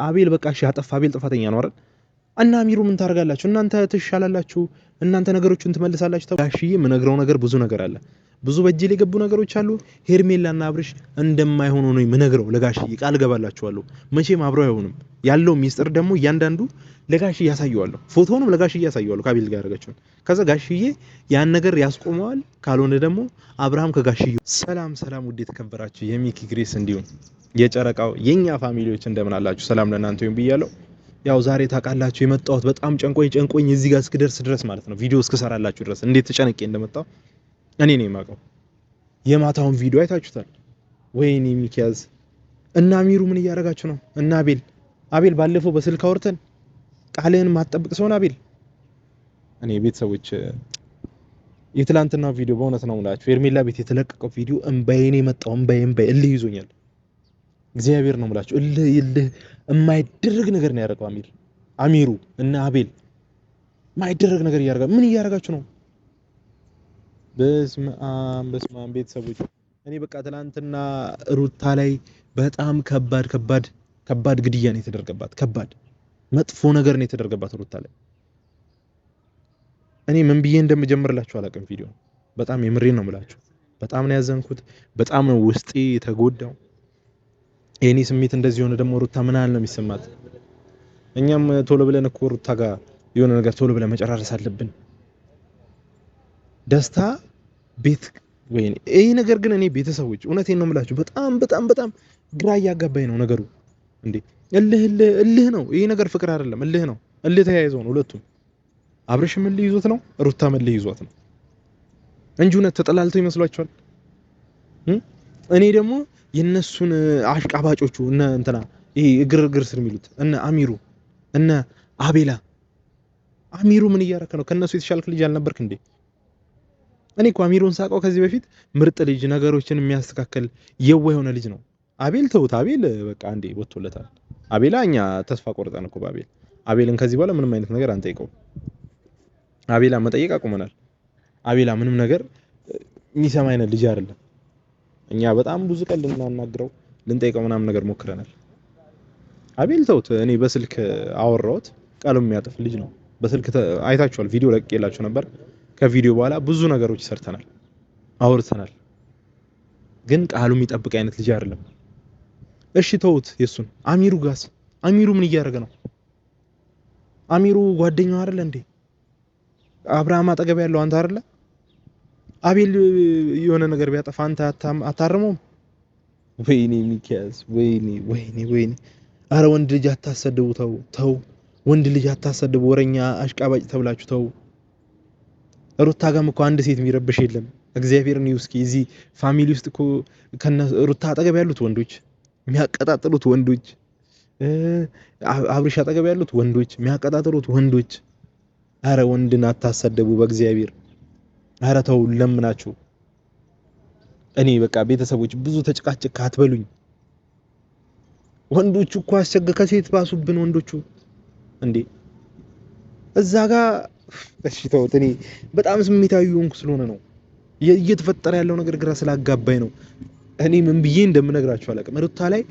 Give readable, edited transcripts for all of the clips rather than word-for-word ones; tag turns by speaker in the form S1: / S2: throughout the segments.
S1: አቤል በቃ እሺ አጠፋ አቤል ጥፋተኛ ነው አይደል እና አሚሩ ምን ታደርጋላችሁ እናንተ ትሻላላችሁ እናንተ ነገሮችን ትመልሳላችሁ ጋሽዬ የምነግረው ነገር ብዙ ነገር አለ ብዙ በእጄ ላይ የገቡ ነገሮች አሉ ሄርሜላና አብርሽ እንደማይሆኑ ነው የምነግረው ለጋሽዬ ቃል ገባላችኋለሁ መቼም አብረው አይሆንም ያለው ሚስጥር ደግሞ እያንዳንዱ ለጋሽዬ ያሳየዋለሁ ፎቶውንም ለጋሽዬ ያሳየዋለሁ ከአቤል ጋር ያደረገችው ከዛ ጋሽዬ ያን ነገር ያስቆመዋል ካልሆነ ደግሞ አብርሃም ከጋሽዬ ሰላም ውድ የተከበራችሁ የሚኪ ግሬስ እንዲሁም የጨረቃው የኛ ፋሚሊዎች እንደምን አላችሁ ሰላም ለእናንተ ይሁን ብያለሁ ያው ዛሬ ታውቃላችሁ የመጣሁት በጣም ጨንቆኝ እዚህ ጋር እስክደርስ ድረስ ማለት ነው ቪዲዮ እስከሰራላችሁ ድረስ እንዴት ተጨንቄ እንደመጣሁ እኔ ነኝ የማውቀው የማታውን ቪዲዮ አይታችሁታል ወይኔ ሚኪያዝ እና አሚሩ ምን እያደረጋችሁ ነው እና አቤል ባለፈው በስልክ አውርተን ቃልህን ማትጠብቅ ሰው ነው አቤል እኔ ቤተሰቦች የትላንትናው ቪዲዮ በእውነት ነው የምላችሁ ሄርሜላ ቤት የተለቀቀው ቪዲዮ እንባዬ መጣው እንባዬ እልህ ይዞኛል እግዚአብሔር ነው የምላችሁ እልህ የማይደረግ ነገር ነው ያደረገው አሚሩ እና አቤል የማይደረግ ነገር ያደርጋል ምን እያደረጋችሁ ነው በስመ አብ ቤተሰቦች እኔ በቃ ትላንትና ሩታ ላይ በጣም ከባድ ግድያ ነው የተደረገባት ከባድ መጥፎ ነገር ነው የተደረገባት ሩታ ላይ እኔ ምን ብዬ እንደምጀምርላችሁ አላውቅም ቪዲዮ በጣም የምሬን ነው የምላችሁ በጣም ነው ያዘንኩት በጣም ነው ውስጤ የተጎዳው የኔ ስሜት እንደዚህ ሆነ ደግሞ ሩታ ምን አለ ነው የሚሰማት እኛም ቶሎ ብለን እኮ ሩታ ጋር የሆነ ነገር ቶሎ ብለን መጨራረስ አለብን ደስታ ቤት ወይኔ ይሄ ነገር ግን እኔ ቤተሰቦች እውነቴን ነው የምላችሁ በጣም ግራ ያጋባኝ ነው ነገሩ እንዴ እልህ ነው ይሄ ነገር ፍቅር አይደለም እልህ ነው እልህ ተያይዘው ነው ሁለቱም አብርሽም እልህ ይዞት ነው ሩታም እልህ ይዞት ነው እንጂ እውነት ተጠላልተው ይመስሏቸዋል እኔ ደግሞ የነሱን አሽቃባጮቹ እነ እንትና ይሄ ግርግር ስር የሚሉት እነ አሚሩ እነ አሚሩ ምን እያረከ ነው ከነሱ የተሻልክ ልጅ አልነበርክ እንዴ እኔ እኮ አሚሩን ሳቀው ከዚህ በፊት ምርጥ ልጅ ነገሮችን የሚያስተካክል የዋህ የሆነ ልጅ ነው አቤል ተውት አቤል በቃ አንዴ ወጥቶለታል አቤላኛ ተስፋ ቆርጠን እኮ አቤልን ከዚህ በኋላ ምንም አይነት ነገር አንጠይቀው አቤላ መጠየቅ አቁመናል አቤላ ምንም ነገር የሚሰማ አይነት ልጅ አይደለም እኛ በጣም ብዙ ቀን ልናናግረው ልንጠይቀው ምናምን ነገር ሞክረናል አቤል ተውት እኔ በስልክ አወራሁት ቃሉ የሚያጠፍ ልጅ ነው በስልክ አይታችኋል ቪዲዮ ለቅቄላችሁ ነበር ከቪዲዮ በኋላ ብዙ ነገሮች ሰርተናል አውርተናል ግን ቃሉ የሚጠብቅ አይነት ልጅ አይደለም እሺ ተውት የሱን አሚሩ ምን እያደረገ ነው አሚሩ ጓደኛው አይደለ እንዴ አብርሃም አጠገብ ያለው አንተ አይደለ አቤል የሆነ ነገር ቢያጠፋ አንተ አታርመውም ወይኔ ሚኪያስ ወይኔ አረ ወንድ ልጅ አታሰድቡ ተው ወንድ ልጅ አታሰድቡ ወረኛ አሽቃባጭ ተብላችሁ ተው ሩታ ጋም እኮ አንድ ሴት የሚረብሽ የለም እግዚአብሔር ነው እስኪ እዚህ ፋሚሊ ውስጥ እኮ ሩታ አጠገብ ያሉት ወንዶች የሚያቀጣጥሉት ወንዶች አብርሽ አጠገብ ያሉት ወንዶች የሚያቀጣጥሉት ወንዶች አረ ወንድን አታሰድቡ በእግዚአብሔር አረ ተው ለምናችሁ እኔ በቃ ቤተሰቦች ብዙ ተጨቃጭቅ አትበሉኝ ወንዶቹ እኮ ከሴት ባሱብን ወንዶቹ እንዴ እዛ ጋር እሺ ተውት እኔ በጣም ስሜታዊ ሆንኩ ስለሆነ ነው እየተፈጠረ ያለው ነገር ግራ ስላጋባኝ ነው እኔ ምን ብዬ እንደምነግራችሁ አላውቅም ሩታ ላይ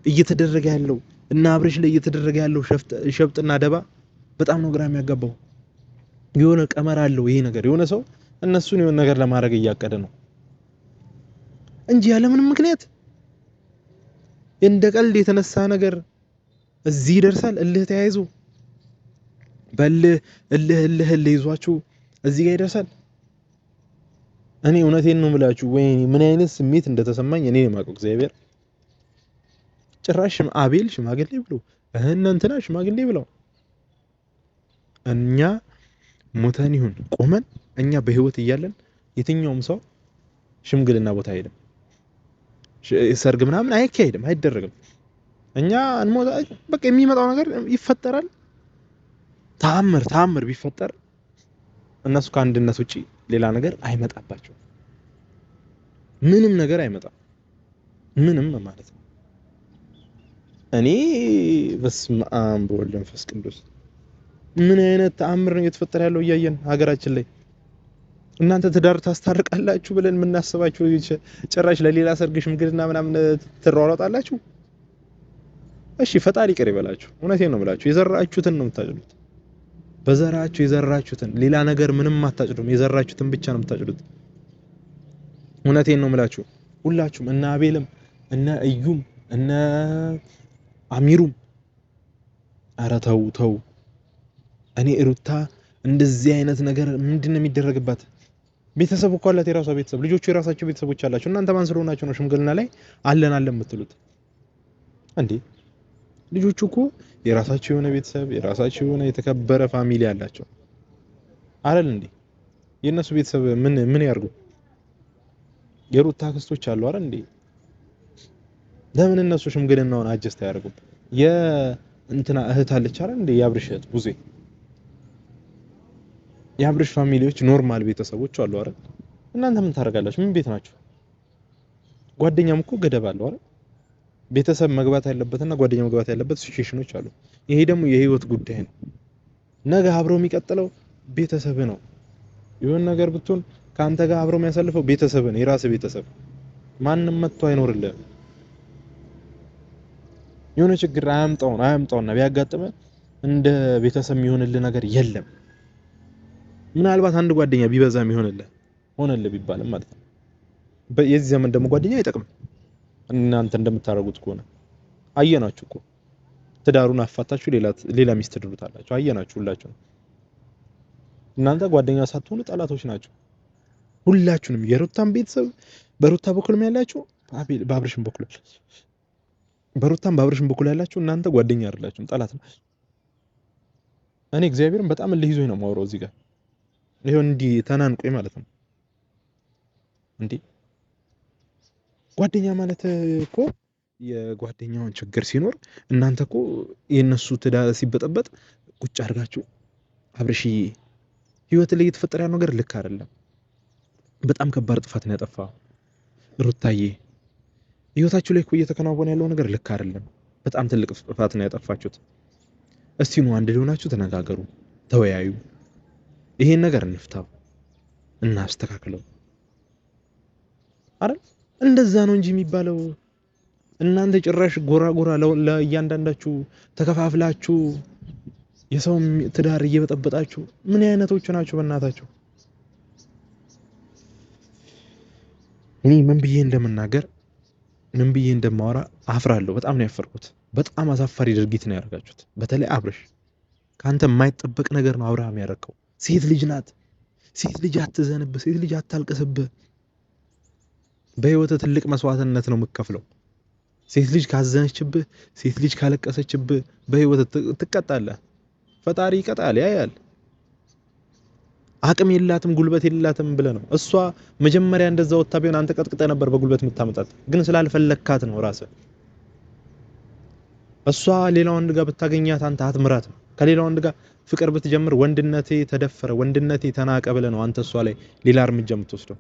S1: እየተደረገ ያለው እና አብርሽ ላይ እየተደረገ ያለው ሸፍጥና ደባ በጣም ነው ግራ የሚያጋባው የሆነ ቀመር አለው ይሄ ነገር የሆነ ሰው እነሱን የሆነ ነገር ለማድረግ እያቀደ ነው እንጂ ያለ ምንም ምክንያት እንደ ቀልድ የተነሳ ነገር እዚህ ይደርሳል እልህ ተያይዞ እልህ ይዟችሁ እዚህ ጋር ይደርሳል እኔ እውነቴን ነው የምላችሁ ወይኔ ምን አይነት ስሜት እንደተሰማኝ እኔ የማውቀው እግዚአብሔር ጭራሽ አቤል ሽማግሌ ብሎ እንትና ሽማግሌ ብለው እኛ ሞተን ይሁን ቆመን እኛ በህይወት እያለን የትኛውም ሰው ሽምግልና ቦታ አይደለም ሰርግ ምናምን አይደረግም እኛ እንሞታ በቃ የሚመጣው ነገር ይፈጠራል ተአምር ቢፈጠር እነሱ ከአንድነት ውጪ ሌላ ነገር አይመጣባቸው ምንም ነገር አይመጣም ምንም ማለት ነው እኔ በስመ አብ ወወልድ ወመንፈስ ቅዱስ ምን አይነት ተአምር ነው እየተፈጠረ ያለው እያየን ሀገራችን ላይ እናንተ ትዳር ታስታርቃላችሁ ብለን የምናስባችሁ ጭራሽ ለሌላ ሰርግ ሽምግልና ምናምን ትሯሯጣላችሁ እሺ ፈጣሪ ይቅር ይበላችሁ። እውነቴን ነው የምላችሁ። የዘራችሁትን ነው የምታጭዱት። በዘራችሁ የዘራችሁትን ሌላ ነገር ምንም አታጭዱም። የዘራችሁትን ብቻ ነው የምታጭዱት። እውነቴን ነው የምላችሁ። ሁላችሁም እነ አቤልም እነ እዩም እነ አሚሩም ኧረ ተው ተው። እኔ ሩታ እንደዚህ አይነት ነገር ምንድነው የሚደረግባት? ቤተሰብ እኮ አላት፣ የራሷ ቤተሰብ፣ ልጆቹ የራሳቸው ቤተሰቦች አላቸው። እናንተ ማን ስለሆናችሁ ነው ሽምግልና ላይ አለን የምትሉት እንዴ? ልጆቹ እኮ የራሳቸው የሆነ ቤተሰብ፣ የራሳቸው የሆነ የተከበረ ፋሚሊ አላቸው አይደል እንዴ? የእነሱ ቤተሰብ ምን ያርጉ? የሩታ ክስቶች አሉ አይደል እንዴ? ለምን እነሱ ሽምግልናውን አጀስት አያደርጉም? የእንትና እህት አለች አይደል እንዴ? የአብርሽ እህት ቡዜ፣ የአብርሽ ፋሚሊዎች ኖርማል ቤተሰቦች አሉ አይደል? እናንተ ምን ታደርጋላችሁ? ምን ቤት ናችሁ? ጓደኛም እኮ ገደብ አለው አይደል? ቤተሰብ መግባት ያለበትና ጓደኛ መግባት ያለበት ሲቹዌሽኖች አሉ። ይሄ ደግሞ የህይወት ጉዳይ ነው። ነገ አብሮ የሚቀጥለው ቤተሰብ ነው። የሆነ ነገር ብትሆን ካንተ ጋር አብሮ የሚያሳልፈው ቤተሰብ ነው፣ የራስ ቤተሰብ። ማንም መጥቶ አይኖርልህም። የሆነ ችግር አያምጣውና ቢያጋጥመ እንደ ቤተሰብ የሚሆንልህ ነገር የለም። ምናልባት አንድ ጓደኛ ቢበዛም ሆነልህ ቢባልም ማለት ነው። የዚህ ዘመን ደግሞ ጓደኛ አይጠቅም። እናንተ እንደምታረጉት ከሆነ አየናችሁ እኮ ትዳሩን አፋታችሁ ሌላ ሚስት ትድሩታላችሁ። አየናችሁ ሁላችሁ። እናንተ ጓደኛ ሳትሆኑ ጠላቶች ናችሁ ሁላችሁንም። የሩታን ቤተሰብ በሩታ በኩልም ያላችሁ በአብርሽም በኩል በአብርሽም በኩል ያላችሁ እናንተ ጓደኛ አይደላችሁም፣ ጠላት ናችሁ። እኔ እግዚአብሔርን በጣም እልህ ይዞኝ ነው የማወራው እዚህ ጋር። ይሄው እንዲህ ተናንቆኝ ማለት ነው እንዴ። ጓደኛ ማለት እኮ የጓደኛውን ችግር ሲኖር እናንተ እኮ የነሱ ትዳር ሲበጠበጥ ቁጭ አድርጋችሁ አብርሽዬ ህይወት ላይ የተፈጠረ ያለው ነገር ልክ አይደለም፣ በጣም ከባድ ጥፋት ነው ያጠፋው፣ ሩታዬ ህይወታችሁ ላይ እኮ እየተከናወነ ያለው ነገር ልክ አይደለም፣ በጣም ትልቅ ጥፋት ነው ያጠፋችሁት። እስቲ ነው አንድ ሊሆናችሁ ተነጋገሩ፣ ተወያዩ፣ ይሄን ነገር እንፍታው፣ እናስተካክለው። አረ እንደዛ ነው እንጂ የሚባለው። እናንተ ጭራሽ ጎራ ለእያንዳንዳችሁ ተከፋፍላችሁ የሰው ትዳር እየበጠበጣችሁ ምን አይነቶች ናችሁ በእናታችሁ? እኔ ምን ብዬ እንደምናገር ምን ብዬ እንደማወራ አፍራለሁ። በጣም ነው ያፈርኩት። በጣም አሳፋሪ ድርጊት ነው ያደርጋችሁት። በተለይ አብርሽ ካንተ የማይጠበቅ ነገር ነው አብርሃም ያደረገው። ሴት ልጅ ናት። ሴት ልጅ አትዘንብ፣ ሴት ልጅ አታልቅስብህ። በህይወት ትልቅ መስዋዕትነት ነው የምትከፍለው። ሴት ልጅ ካዘነችብህ፣ ሴት ልጅ ካለቀሰችብህ በህይወት ትቀጣለህ። ፈጣሪ ይቀጣል፣ ያያል። አቅም የላትም ጉልበት የላትም ብለህ ነው። እሷ መጀመሪያ እንደዛ ወጣ ቢሆን አንተ ቀጥቅጠህ ነበር በጉልበት የምታመጣት፣ ግን ስላልፈለካት ነው ራስህ። እሷ ሌላ ወንድ ጋር ብታገኛት አንተ አትምራትም። ከሌላ ወንድ ጋር ፍቅር ብትጀምር ወንድነቴ ተደፈረ፣ ወንድነቴ ተናቀ ብለህ ነው አንተ እሷ ላይ ሌላ እርምጃ የምትወስደው።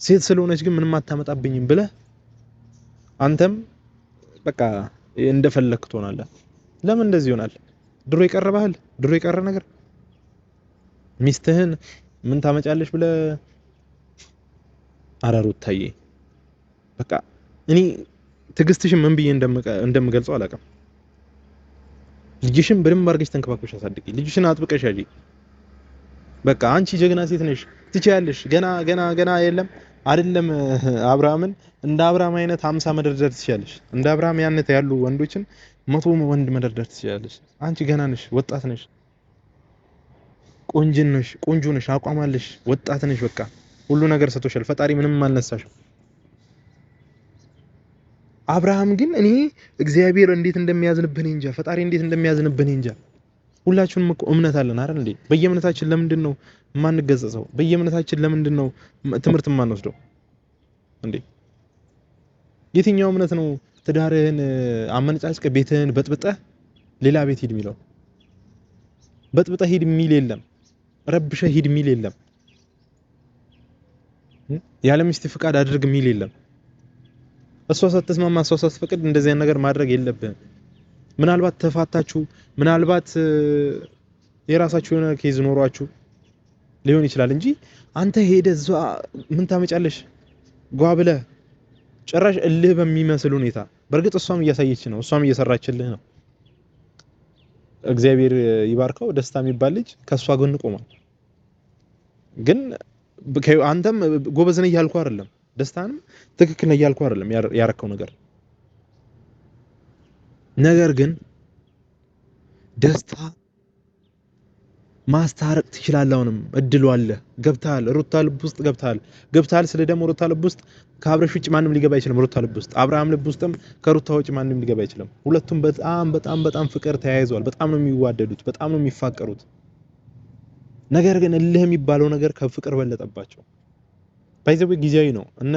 S1: ሴት ስለሆነች ግን ምንም አታመጣብኝም ብለህ አንተም በቃ እንደፈለክ ትሆናለህ። ለምን እንደዚህ ይሆናል? ድሮ ይቀርባል፣ ድሮ የቀረ ነገር ሚስትህን ምን ታመጫለሽ ብለህ አራሩታዬ። በቃ እኔ ትግስትሽን ምን ብዬ እንደምገልጸው አላውቅም። ልጅሽን በደንብ አድርገሽ ተንከባክበሽ አሳድጊ። ልጅሽን አጥብቀሽ ያጂ። በቃ አንቺ ጀግና ሴት ነሽ፣ ትችያለሽ። ገና የለም አይደለም አብርሃምን እንደ አብርሃም አይነት 50 መደርደር ትችያለሽ። እንደ አብርሃም ያሉ ወንዶችን 100 ወንድ መደርደር ትችያለሽ። አንቺ ገና ነሽ፣ ወጣት ነሽ፣ ቆንጆ ነሽ፣ አቋም አለሽ፣ ወጣት ነሽ። በቃ ሁሉ ነገር ሰጥቶሻል ፈጣሪ፣ ምንም አልነሳሽም። አብርሃም ግን እኔ እግዚአብሔር እንዴት እንደሚያዝንብህ እንጃ፣ ፈጣሪ እንዴት እንደሚያዝንብህ እንጃ። ሁላችንም እኮ እምነት አለን አይደል እንዴ? በየእምነታችን ለምንድን ነው የማንገጸጸው? በየእምነታችን ለምንድን ነው ትምህርት የማንወስደው እንዴ? የትኛው እምነት ነው ትዳርህን አመነጫጭቀህ ቤትህን በጥብጠህ ሌላ ቤት ሂድ የሚለው? በጥብጠህ ሂድ የሚል የለም፣ ረብሸህ ሂድ የሚል የለም፣ ያለ ሚስት ፍቃድ አድርግ የሚል የለም። እሷ ሳትስማማ እሷ ሳትፈቅድ እንደዚህ አይነት ነገር ማድረግ የለብህም። ምናልባት ተፋታችሁ፣ ምናልባት የራሳችሁ የሆነ ኬዝ ኖሯችሁ ሊሆን ይችላል እንጂ አንተ ሄደህ እዛ ምን ታመጫለሽ ጓ ብለህ ጭራሽ እልህ በሚመስል ሁኔታ በርግጥ እሷም እያሳየች ነው፣ እሷም እየሰራችልህ ነው። እግዚአብሔር ይባርከው ደስታ የሚባል ልጅ ከሷ ጎን ቆሟል። ግን አንተም ጎበዝ ነህ እያልኩ አይደለም፣ ደስታንም ትክክል ነህ እያልኩ አይደለም ያረከው ነገር ግን ደስታ ማስታረቅ ትችላለህ። አሁንም እድሉ አለ። ገብታል፣ ሩታ ልብ ውስጥ ገብታል። ስለ ደግሞ ሩታ ልብ ውስጥ ከአብረሽ ውጭ ማንም ሊገባ አይችልም። ሩታ ልብ ውስጥ አብርሃም ልብ ውስጥም ከሩታ ውጭ ማንም ሊገባ አይችልም። ሁለቱም በጣም ፍቅር ተያይዘዋል። በጣም ነው የሚዋደዱት፣ በጣም ነው የሚፋቀሩት። ነገር ግን እልህ የሚባለው ነገር ከፍቅር በለጠባቸው። ባይዘው ጊዜያዊ ነው። እነ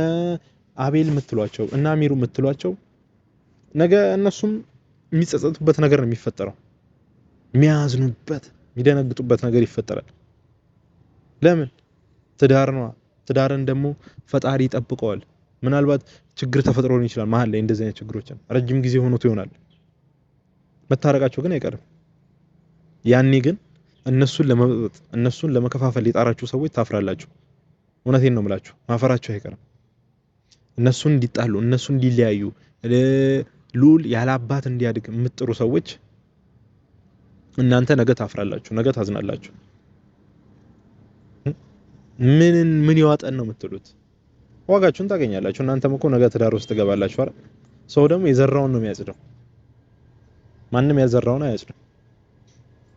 S1: አቤል የምትሏቸው እና አሚሩ የምትሏቸው ነገ እነሱም የሚጸጸቱበት ነገር ነው የሚፈጠረው። የሚያዝኑበት የሚደነግጡበት ነገር ይፈጠራል። ለምን? ትዳር ነው። ትዳርን ደግሞ ፈጣሪ ይጠብቀዋል። ምናልባት ችግር ተፈጥሮ ሊሆን ይችላል መሀል ላይ እንደዚህ አይነት ችግሮችን ረጅም ጊዜ ሆኖት ይሆናል። መታረቃቸው ግን አይቀርም። ያኔ ግን እነሱን ለመከፋፈል የጣራችሁ ሰዎች ታፍራላችሁ። እውነቴን ነው የምላችሁ፣ ማፈራችሁ አይቀርም። እነሱን እንዲጣሉ፣ እነሱን እንዲለያዩ፣ ልዑል ያለ አባት እንዲያድግ የምትጥሩ ሰዎች እናንተ ነገ ታፍራላችሁ፣ ነገ ታዝናላችሁ። ምን ይዋጠን ነው የምትሉት? ዋጋችሁን ታገኛላችሁ። እናንተም እኮ ነገ ትዳር ውስጥ ትገባላችሁ አይደል? ሰው ደግሞ የዘራውን ነው የሚያጭደው። ማንም ያዘራውን አያጭድም።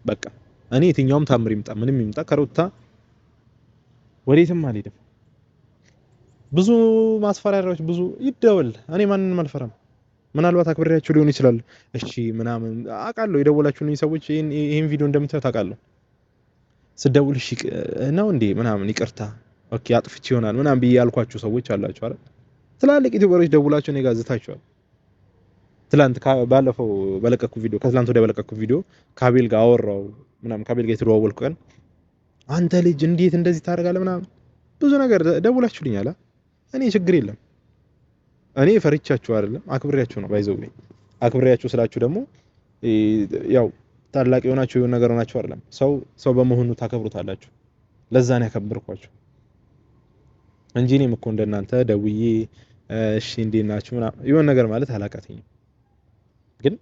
S1: በቃ እኔ የትኛውም ታምር ይምጣ ምንም ይምጣ ከሩታ ወዴትም አልሄድም። ብዙ ማስፈራሪያዎች ብዙ ይደወል፣ እኔ ማንንም አልፈራም። ምናልባት አክብሬያችሁ ሊሆን ይችላል። እሺ ምናምን አውቃለሁ። የደወላችሁልኝ ሰዎች ይሄን ቪዲዮ እንደምታዩት አውቃለሁ። ስደውል እሺ ነው እንዴ ምናምን ይቅርታ ኦኬ አጥፍቼ ይሆናል ምናምን ብዬ ያልኳችሁ ሰዎች አላችሁ አይደል? ትላልቅ ዩቲዩበሮች ደውላችሁ እኔ ጋር ዝታችኋል። ትላንት ባለፈው በለቀኩ ቪዲዮ ከትላንት ወዲያ በለቀኩ ቪዲዮ ካቤል ጋር አወራው ምናምን ካቤል ጋር የተደዋወልኩ ቀን አንተ ልጅ እንዴት እንደዚህ ታደርጋለህ ምናምን ብዙ ነገር ደውላችሁልኛል። እኔ ችግር የለም እኔ ፈርቻችሁ አይደለም አክብሬያችሁ ነው። ባይዘው አክብሬያችሁ ስላችሁ ደግሞ ያው ታላቅ የሆናችሁ የሆነ ነገር ሆናችሁ አይደለም። ሰው በመሆኑ ታከብሩታላችሁ። ለዛ ነው ያከብርኳችሁ እንጂ እኔም እኮ እንደናንተ ደውዬ እሺ እንዴት ናችሁ ምናምን የሆነ ነገር ማለት አላቃተኝም። ግን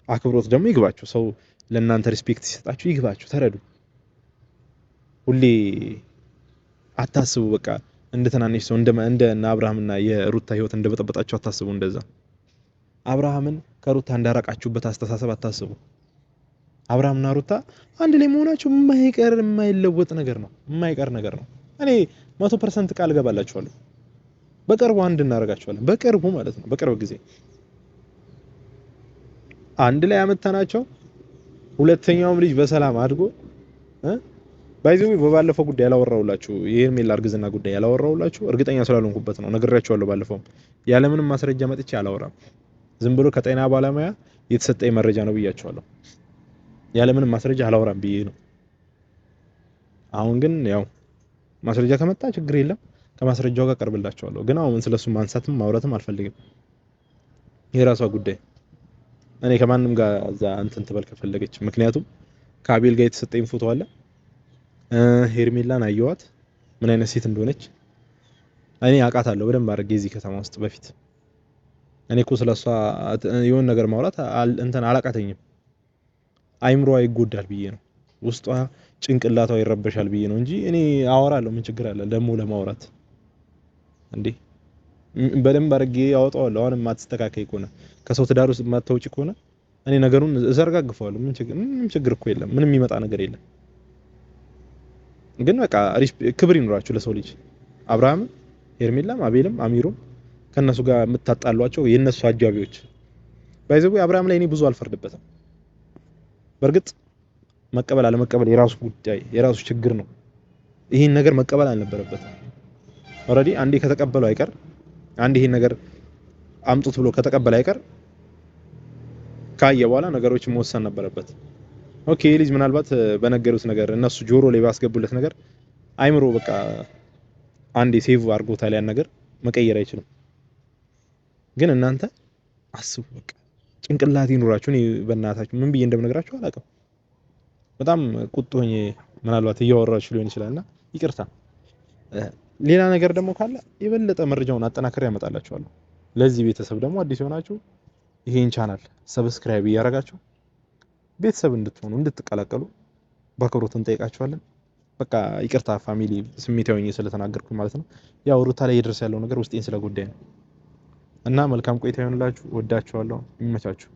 S1: አክብሮት ደግሞ ይግባችሁ። ሰው ለእናንተ ሪስፔክት ሲሰጣችሁ ይግባችሁ። ተረዱ። ሁሌ አታስቡ። በቃ እንደ ተናነሽ ሰው እንደ አብርሃምና የሩታ ህይወት እንደበጠበጣችሁ አታስቡ። እንደዛ አብርሃምን ከሩታ እንዳራቃችሁበት አስተሳሰብ አታስቡ። አብርሃምና ሩታ አንድ ላይ መሆናቸው የማይለወጥ ነገር ነው፣ የማይቀር ነገር ነው። እኔ 100% ቃል ገባላችኋለሁ። በቅርቡ አንድ እናደርጋቸዋለን። በቅርቡ ማለት ነው፣ በቅርብ ጊዜ አንድ ላይ አመጣናቸው። ሁለተኛውም ልጅ በሰላም አድጎ ባይዘው በባለፈው ጉዳይ ያላወራውላችሁ የሄርሜላ እርግዝና ጉዳይ ያላወራውላችሁ እርግጠኛ ስላልሆንኩበት ነው። ነግሬያችኋለሁ። ባለፈው ያለምንም ማስረጃ መጥቼ አላወራም። ዝም ብሎ ከጤና ባለሙያ የተሰጠኝ መረጃ ነው ብያችኋለሁ። ያለምንም ማስረጃ አላወራም ብዬ ነው። አሁን ግን ያው ማስረጃ ከመጣ ችግር የለም ከማስረጃው ጋር ቀርብላችኋለሁ። ግን አሁን ስለሱ ማንሳትም ማውራትም አልፈልግም። የራሷ ጉዳይ። እኔ ከማንም ጋር እዛ እንትን ትበል ከፈለገች። ምክንያቱም ከአቤል ጋር የተሰጠኝ ፎቶ አለ። ሄርሜላን አየዋት ምን አይነት ሴት እንደሆነች እኔ አውቃታለሁ በደንብ አድርጌ እዚህ ከተማ ውስጥ በፊት። እኔ እኮ ስለሷ የሆነ ነገር ማውራት እንትን አላቃተኝም። አይምሮዋ ይጎዳል ብዬ ነው፣ ውስጧ ጭንቅላቷ ይረበሻል ብዬ ነው እንጂ እኔ አወራለሁ። ምን ችግር አለ ደግሞ ለማውራት እንዴ? በደንብ አድርጌ አወጣዋለሁ። አሁን ማትስተካከይ ከሆነ ከሰው ትዳር ውስጥ ማታውጪ ከሆነ እኔ ነገሩን እዘርጋግፈዋለሁ። ምንም ችግር እኮ የለም። ምንም የሚመጣ ነገር የለም። ግን በቃ ክብር ይኖራችሁ ለሰው ልጅ። አብርሃም፣ ሄርሜላም፣ አቤልም፣ አሚሩም ከነሱ ጋር የምታጣሏቸው የነሱ አጃቢዎች ባይዘው አብርሃም ላይ እኔ ብዙ አልፈርድበትም። በርግጥ መቀበል አለመቀበል የራሱ ጉዳይ የራሱ ችግር ነው። ይሄን ነገር መቀበል አልነበረበትም። ኦሬዲ አንዴ ከተቀበለው አይቀር አንዴ ይሄን ነገር አምጡት ብሎ ከተቀበለ አይቀር ካየ በኋላ ነገሮችን መወሰን ነበረበት። ኦኬ ልጅ ምናልባት በነገሩት ነገር እነሱ ጆሮ ላይ ባስገቡለት ነገር አይምሮ በቃ አንዴ ሴቭ አድርጎታል። ያን ነገር መቀየር አይችልም። ግን እናንተ አስቡ። በቃ ጭንቅላት ይኑራችሁ። እኔ በእናታችሁ ምን ብዬ እንደምነግራችሁ አላውቅም። በጣም ቁጡ ሆኜ ምናልባት እያወራችሁ ሊሆን ይችላልና ይቅርታ። ሌላ ነገር ደግሞ ካለ የበለጠ መረጃውን አጠናክሬ ያመጣላችኋለሁ። ለዚህ ቤተሰብ ደግሞ አዲስ የሆናችሁ ይሄን ቻናል ሰብስክራይብ እያደረጋችሁ ቤተሰብ እንድትሆኑ እንድትቀላቀሉ በአክብሮት እንጠይቃችኋለን። በቃ ይቅርታ ፋሚሊ ስሜታዊ ሆኜ ስለተናገርኩኝ ማለት ነው። ያው ሩታ ላይ እየደረሰ ያለው ነገር ውስጤን ስለጎዳኝ ነው እና መልካም ቆይታ ይሆንላችሁ። ወዳችኋለሁ። ይመቻችሁ።